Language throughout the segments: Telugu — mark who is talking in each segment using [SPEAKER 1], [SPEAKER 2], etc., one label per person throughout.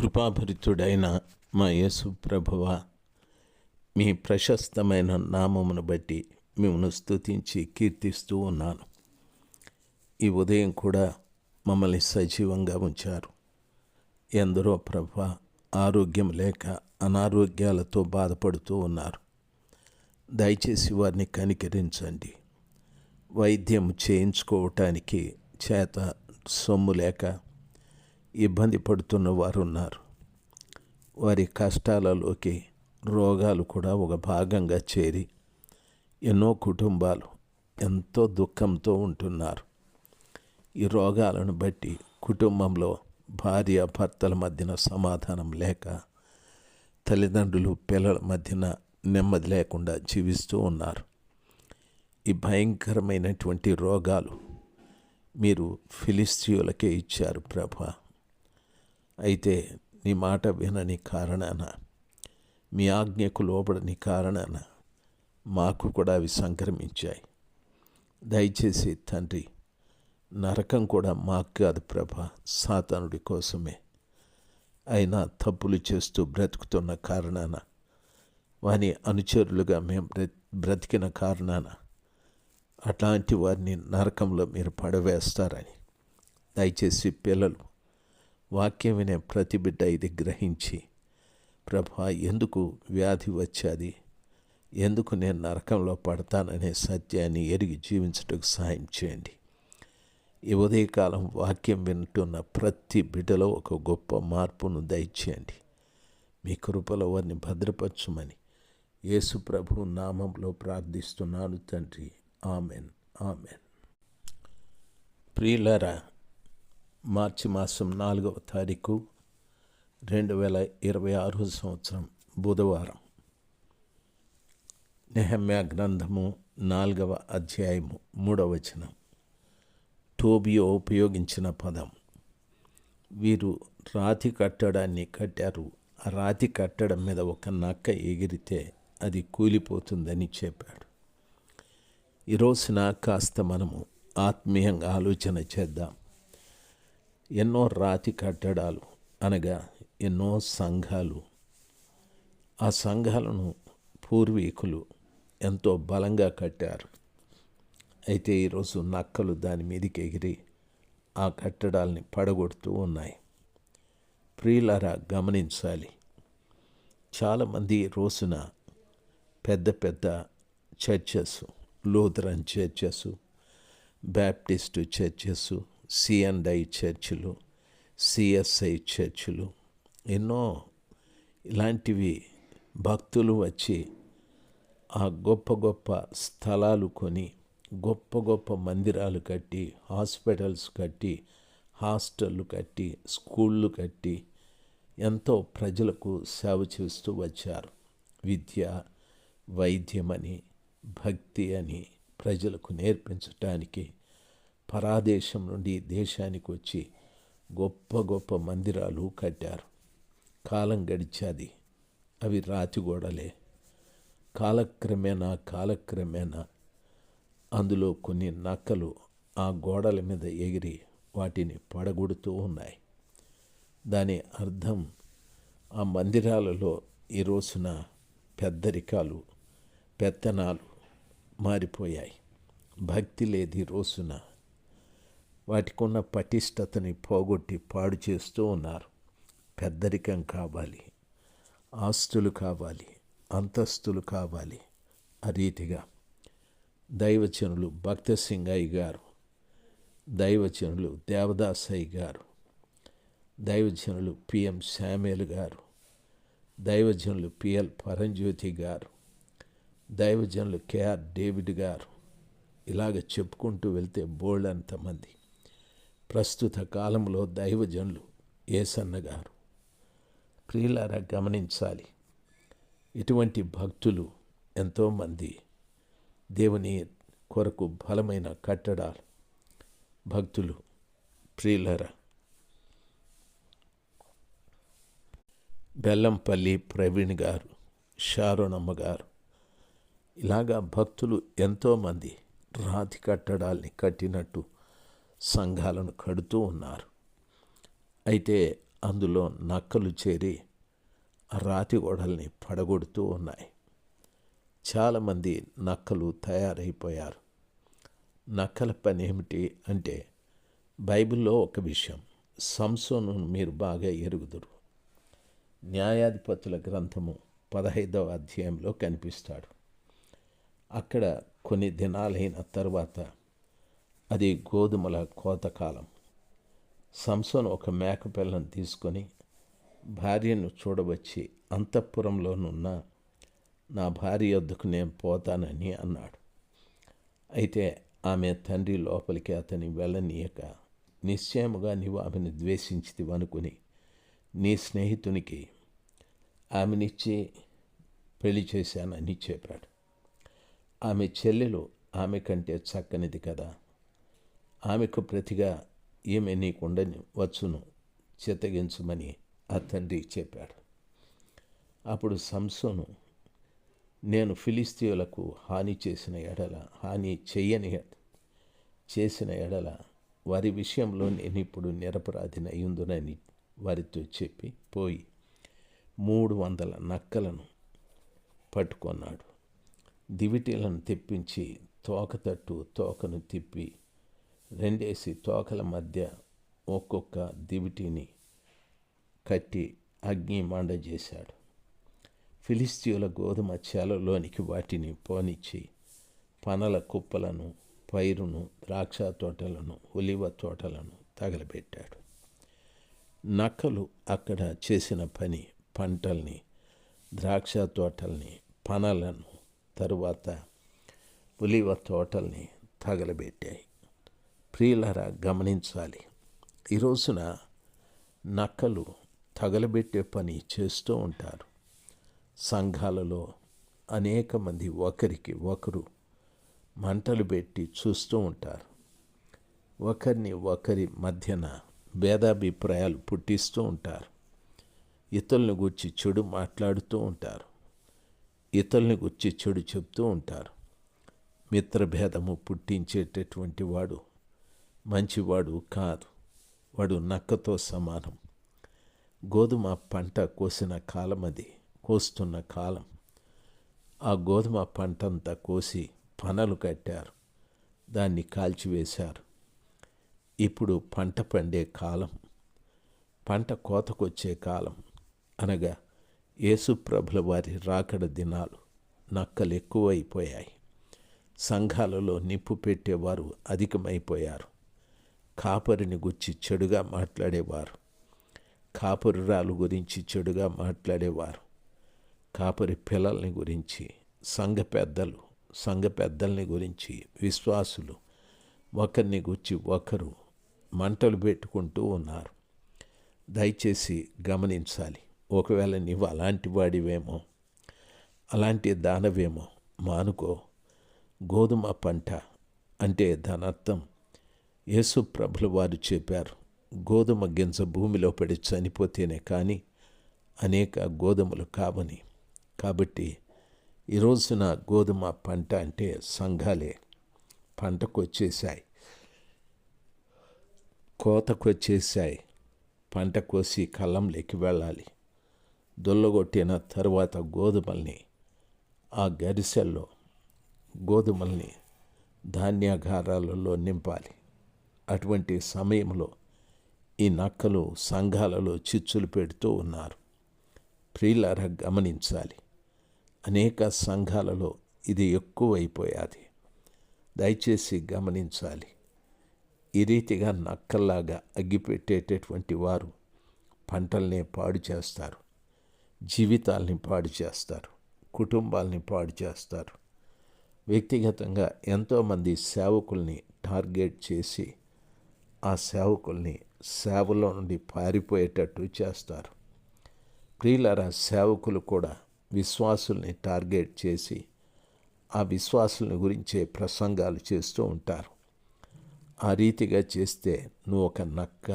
[SPEAKER 1] కృపాభరితుడైన మా యేసు ప్రభువా, మీ ప్రశస్తమైన నామమును బట్టి మిమ్మల్ని స్తుతించి కీర్తిస్తూ ఉన్నాను. ఈ ఉదయం కూడా మమ్మల్ని సజీవంగా ఉంచారు. ఎందరో ప్రభువా ఆరోగ్యం లేక అనారోగ్యాలతో బాధపడుతూ ఉన్నారు. దయచేసి వారిని కనికరించండి. వైద్యం చేయించుకోవటానికి చేత సొమ్ము లేక ఇబ్బంది పడుతున్న వారు ఉన్నారు. వారి కష్టాలలోకి రోగాలు కూడా ఒక భాగంగా చేరి ఎన్నో కుటుంబాలు ఎంతో దుఃఖంతో ఉంటున్నారు. ఈ రోగాలను బట్టి కుటుంబంలో భార్య భర్తల మధ్యన సమాధానం లేక, తల్లిదండ్రులు పిల్లల మధ్యన నెమ్మది లేకుండా జీవిస్తూ ఉన్నారు. ఈ భయంకరమైనటువంటి రోగాలు మీరు ఫిలిస్తీయులకే ఇచ్చారు ప్రభా. అయితే నీ మాట వినని కారణాన, మీ ఆజ్ఞకు లోబడని కారణాన మాకు కూడా అవి సంక్రమించాయి. దయచేసి తండ్రి, నరకం కూడా మాకు కాదు ప్రభా, సాతానుడి కోసమే. అయినా తప్పులు చేస్తూ బ్రతుకుతున్న కారణాన, వాని అనుచరులుగా మేము బ్రతికిన కారణాన అట్లాంటి వారిని నరకంలో మీరు పడవేస్తారని దయచేసి పిల్లలు వాక్యం వినే ప్రతి బిడ్డ ఇది గ్రహించి, ప్రభా ఎందుకు వ్యాధి వచ్చేది, ఎందుకు నేను నరకంలో పడతాననే సత్యాన్ని ఎరిగి జీవించటకు సహాయం చేయండి. ఈ ఉదయకాలం వాక్యం వింటున్న ప్రతి బిడ్డలో ఒక గొప్ప మార్పును దయచేయండి. మీ కృపలో వారిని భద్రపరచుమని యేసు ప్రభు నామంలో ప్రార్థిస్తున్నాను తండ్రి. Amen, amen. ప్రియులారా, మార్చి మాసం 4వ తారీఖు 2026 సంవత్సరం బుధవారం. నెహెమ్యా గ్రంథము 4వ అధ్యాయము 3వ వచనం. టోబియో ఉపయోగించిన పదం. వీరు రాతి కట్టడాన్ని కట్టారు. ఆ రాతి కట్టడం మీద ఒక నక్క ఎగిరితే అది కూలిపోతుందని చెప్పాడు. ఈ రోజున కాస్త మనము ఆత్మీయంగా ఆలోచన చేద్దాం. ఎన్నో రాతి కట్టడాలు అనగా ఎన్నో సంఘాలు, ఆ సంఘాలను పూర్వీకులు ఎంతో బలంగా కట్టారు. అయితే ఈరోజు నక్కలు దాని మీదకి ఎగిరి ఆ కట్టడాల్ని పడగొడుతూ ఉన్నాయి. ప్రియులారా, గమనించాలి. చాలామంది ఈ రోజున పెద్ద పెద్ద churches, Lutheran churches, Baptist churches, C&I చర్చిలు, CSI చర్చిలు, ఎన్నో ఇలాంటివి భక్తులు వచ్చి ఆ గొప్ప గొప్ప స్థలాలు కొని గొప్ప గొప్ప మందిరాలు కట్టి, హాస్పిటల్స్ కట్టి, హాస్టళ్ళు కట్టి, స్కూళ్ళు కట్టి ఎంతో ప్రజలకు సేవ చేస్తూ వచ్చారు. విద్య, వైద్యమని, భక్తి అని ప్రజలకు నేర్పించటానికి పరాదేశం నుండి దేశానికి వచ్చి గొప్ప గొప్ప మందిరాలు కట్టారు. కాలం గడిచాది, అవి రాతి గోడలే. కాలక్రమేణా అందులో కొన్ని నక్కలు ఆ గోడల మీద ఎగిరి వాటిని పడగొడుతూ ఉన్నాయి. దాని అర్థం, ఆ మందిరాలలో ఈ రోజున పెద్దరికాలు, పెత్తనాలు మారిపోయాయి. భక్తి లేదు ఈ రోజున. వాటికున్న పటిష్టతని పోగొట్టి పాడు చేస్తూ ఉన్నారు. పెద్దరికం కావాలి, ఆస్తులు కావాలి, అంతస్తులు కావాలి. ఆ రీతిగా దైవజనులు భక్తసింగయ్య గారు, దైవజనులు దేవదాసయ్య గారు, దైవజనులు PM శామ్యూల్ గారు, దైవజనులు PL పరంజ్యోతి గారు, దైవజనులు KR డేవిడ్ గారు, ఇలాగ చెప్పుకుంటూ వెళ్తే బోల్డంతమంది. ప్రస్తుత కాలంలో దైవజనులు యేసన్న గారు. ప్రియులారా, గమనించాలి. ఇటువంటి భక్తులు ఎంతోమంది దేవుని కొరకు బలమైన కట్టడాలు భక్తులు. ప్రియులారా, బెల్లంపల్లి ప్రవీణ్ గారు, షారోనమ్మ గారు, ఇలాగా భక్తులు ఎంతోమంది రాతి కట్టడాల్ని కట్టినట్టు సంఘాలను కడుతూ ఉన్నారు. అయితే అందులో నక్కలు చేరి ఆ రాతి గోడల్ని పడగొడుతూ ఉన్నాయి. చాలామంది నక్కలు తయారైపోయారు. నక్కల పని ఏమిటి అంటే, బైబిల్లో ఒక విషయం, సంసోను మీరు బాగా ఎరుగుదురు. న్యాయాధిపతుల గ్రంథము 15వ అధ్యాయంలో కనిపిస్తాడు. అక్కడ కొన్ని దినాలైన తర్వాత, అది గోధుమల కోతకాలం, సంసోను ఒక మేకపిల్లను తీసుకొని భార్యను చూడవచ్చి, అంతఃపురంలోనున్న నా భార్య వద్దకు నేను పోతానని అన్నాడు. అయితే ఆమె తండ్రి లోపలికి అతని వెళ్ళనీయక, నిశ్చయముగా నీవు ఆమెను ద్వేషించితివనుకుని నీ స్నేహితునికి ఆమెనిచ్చి పెళ్లి చేశానని చెప్పాడు. ఆమె చెల్లెలు ఆమె కంటే చక్కనిది కదా, ఆమెకు ప్రతిగా ఈమె నీకుండని వచ్చును, చిత్తగించమని ఆ తండ్రి చెప్పాడు. అప్పుడు సంసోను, నేను ఫిలిస్తీయులకు హాని చేసిన ఎడల వారి విషయంలో నేను ఇప్పుడు నిరపరాధిని అయ్యుందునని వారితో చెప్పి పోయి 300 నక్కలను పట్టుకొన్నాడు. దివిటీలను తెప్పించి తోకను తిప్పి 2 తోకల మధ్య ఒక్కొక్క దివిటీని కట్టి అగ్ని మండజేశాడు. ఫిలిస్తీయుల గోధుమ చేలలోనికి వాటిని పోనిచ్చి పనల కుప్పలను, పైరును, ద్రాక్ష తోటలను, ఒలివ తోటలను తగలబెట్టాడు. నక్కలు అక్కడ చేసిన పని పంటల్ని, ద్రాక్ష తోటల్ని, పనలను, తరువాత ఒలివ తోటల్ని తగలబెట్టాయి. ప్రియులారా, గమనించాలి, ఈ రోజున నక్కలు తగలబెట్టే పని చేస్తూ ఉంటారు. సంఘాలలో అనేక మంది ఒకరికి ఒకరు మంటలు పెట్టి చూస్తూ ఉంటారు. ఒకరి మధ్యన భేదాభిప్రాయాలు పుట్టిస్తూ ఉంటారు. ఇతరులను గురించి చెడు మాట్లాడుతూ ఉంటారు. ఇతరులను గురించి చెడు చెప్తూ ఉంటారు. మిత్రభేదము పుట్టించేటటువంటి వాడు మంచివాడు కాదు. వాడు నక్కతో సమానం. గోధుమ పంట కోస్తున్న కాలం. ఆ గోధుమ పంటంతా కోసి పనలు కట్టారు, దాన్ని కాల్చివేశారు. ఇప్పుడు పంట పండే కాలం, పంట కోతకొచ్చే కాలం, అనగా యేసుప్రభుల వారి రాకడ దినాలు. నక్కలు ఎక్కువైపోయాయి. సంఘాలలో నిప్పు పెట్టేవారు అధికమైపోయారు. కాపరిని గురించి చెడుగా మాట్లాడేవారు, కాపరురాలు గురించి చెడుగా మాట్లాడేవారు, కాపరి పిల్లల్ని గురించి, సంఘ పెద్దల్ని గురించి, విశ్వాసులు ఒకరిని గురించి ఒకరు మంటలు పెట్టుకుంటూ ఉన్నారు. దయచేసి గమనించాలి. ఒకవేళ నీవు అలాంటి వాడివేమో, అలాంటి దానవేమో, మానుకో. గోధుమ పంట అంటే దాని అర్థం, యేసు ప్రభుల వారు చెప్పారు, గోధుమ గింజ భూమిలో పడి చనిపోతేనే కానీ అనేక గోధుమలు కావని. కాబట్టి ఈ రోజున గోధుమ పంట అంటే సంఘాలే. పంటకొచ్చేసాయి, కోతకొచ్చేసాయి. పంట కోసి కళ్ళంలోకి వెళ్ళాలి. దొల్లగొట్టిన తరువాత గోధుమల్ని, ఆ గరిసెల్లో గోధుమల్ని ధాన్యాగారాలలో నింపాలి. అటువంటి సమయంలో ఈ నక్కలు సంఘాలలో చిచ్చులు పెడుతూ ఉన్నారు. ప్రియులారా, గమనించాలి, అనేక సంఘాలలో ఇది ఎక్కువైపోయాది. దయచేసి గమనించాలి. ఈ రీతిగా నక్కల్లాగా అగ్గిపెట్టేటటువంటి వారు పంటల్ని పాడు చేస్తారు, జీవితాల్ని పాడు చేస్తారు, కుటుంబాల్ని పాడు చేస్తారు. వ్యక్తిగతంగా ఎంతోమంది సేవకుల్ని టార్గెట్ చేసి ఆ సేవకుల్ని సేవలో నుండి పారిపోయేటట్టు చేస్తారు. ప్రియులారా, సేవకులు కూడా విశ్వాసుల్ని టార్గెట్ చేసి ఆ విశ్వాసుల్ని గురించే ప్రసంగాలు చేస్తూ ఉంటారు. ఆ రీతిగా చేస్తే నువ్వు ఒక నక్క,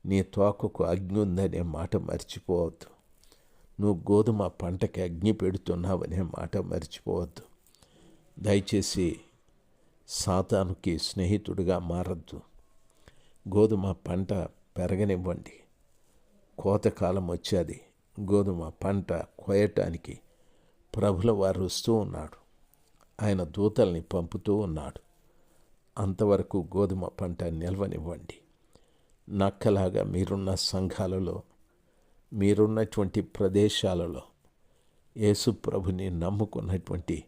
[SPEAKER 1] నీ తోకకు అగ్ని ఉందనే మాట మర్చిపోవద్దు. నువ్వు గోధుమ పంటకి అగ్ని పెడుతున్నావనే మాట మర్చిపోవద్దు. దయచేసి సాతానుకి స్నేహితుడిగా మారద్దు. గోధుమ పంట పెరగనివ్వండి. కోతకాలం వచ్చేది. గోధుమ పంట కోయటానికి ప్రభుల వారు వస్తూ ఉన్నాడు. ఆయన దూతల్ని పంపుతూ ఉన్నాడు. అంతవరకు గోధుమ పంట నిల్వనివ్వండి. నక్కలాగా మీరున్న సంఘాలలో, మీరున్నటువంటి ప్రదేశాలలో యేసు ప్రభుని నమ్ముకున్నటువంటి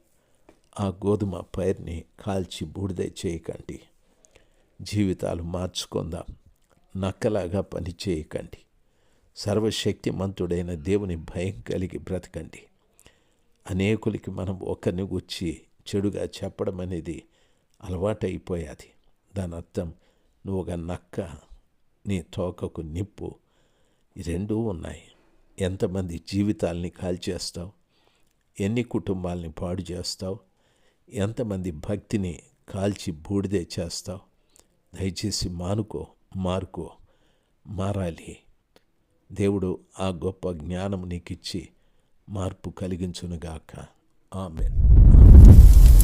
[SPEAKER 1] ఆ గోధుమ పైరుని కాల్చి బూడిద చేయకండి. జీవితాలు మార్చుకుందాం. నక్కలాగా పని చేయకండి. సర్వశక్తిమంతుడైన దేవుని భయం కలిగి బ్రతకండి. అనేకులకి మనం ఒకరిని గుర్చి చెడుగా చెప్పడం అనేది అలవాటైపోయాది. దాని అర్థం నువ్వు ఒక నక్క, నీ తోకకు నిప్పు. ఈ రెండూ ఉన్నాయి. ఎంతమంది జీవితాలని కాల్చేస్తావు? ఎన్ని కుటుంబాలని పాడు చేస్తావు? ఎంతమంది భక్తిని కాల్చి బూడిదే చేస్తావు? దయచేసి మారుకో, మారాలి. దేవుడు ఆ గొప్ప జ్ఞానం నీకిచ్చి మార్పు కలిగించునుగాక. ఆమేన్.